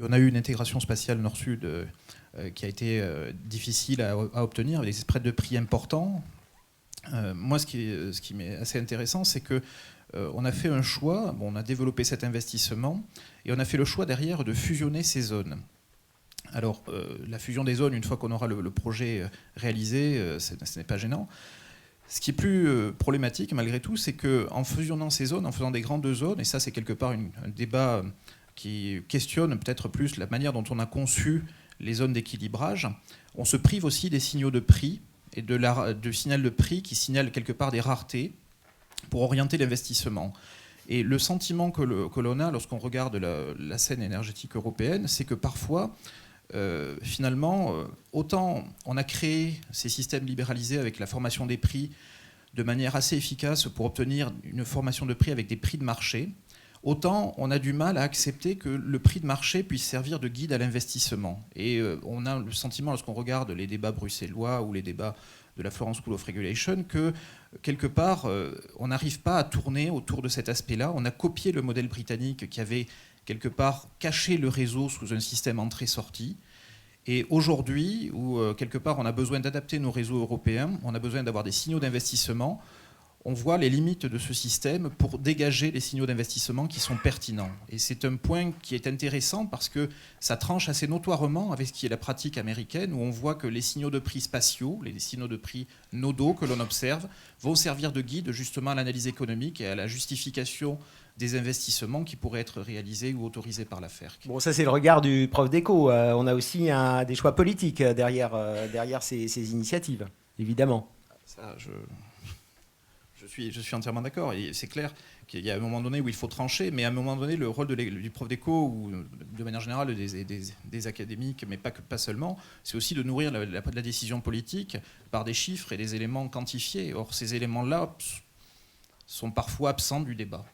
On a eu une intégration spatiale Nord-Sud qui a été difficile à obtenir, avec des spreads de prix importants. Moi, ce qui m'est assez intéressant, c'est que on a fait un choix, on a développé cet investissement, et on a fait le choix derrière de fusionner ces zones. Alors, la fusion des zones, une fois qu'on aura le projet réalisé, ce n'est pas gênant. Ce qui est plus problématique, malgré tout, c'est qu'en fusionnant ces zones, en faisant des grandes zones, et ça c'est quelque part un débat qui questionne peut-être plus la manière dont on a conçu les zones d'équilibrage, on se prive aussi des signaux de prix et de signal de prix qui signalent quelque part des raretés pour orienter l'investissement. Et le sentiment que l'on a lorsqu'on regarde la scène énergétique européenne, c'est que parfois, finalement, autant on a créé ces systèmes libéralisés avec la formation des prix de manière assez efficace pour obtenir une formation de prix avec des prix de marché, autant on a du mal à accepter que le prix de marché puisse servir de guide à l'investissement. Et on a le sentiment, lorsqu'on regarde les débats bruxellois ou les débats de la Florence School of Regulation, que quelque part, on n'arrive pas à tourner autour de cet aspect-là. On a copié le modèle britannique qui avait quelque part caché le réseau sous un système entrée-sortie. Et aujourd'hui, où quelque part on a besoin d'adapter nos réseaux européens, on a besoin d'avoir des signaux d'investissement, on voit les limites de ce système pour dégager les signaux d'investissement qui sont pertinents. Et c'est un point qui est intéressant parce que ça tranche assez notoirement avec ce qui est la pratique américaine, où on voit que les signaux de prix spatiaux, les signaux de prix nodaux que l'on observe, vont servir de guide justement à l'analyse économique et à la justification des investissements qui pourraient être réalisés ou autorisés par la FERC. Bon, ça c'est le regard du prof d'éco. On a aussi des choix politiques derrière ces initiatives, évidemment. Ça, je suis entièrement d'accord. Et c'est clair qu'il y a un moment donné où il faut trancher, mais à un moment donné, le rôle du prof d'éco, ou de manière générale des académiques, mais pas seulement, c'est aussi de nourrir la décision politique par des chiffres et des éléments quantifiés. Or, ces éléments-là sont parfois absents du débat.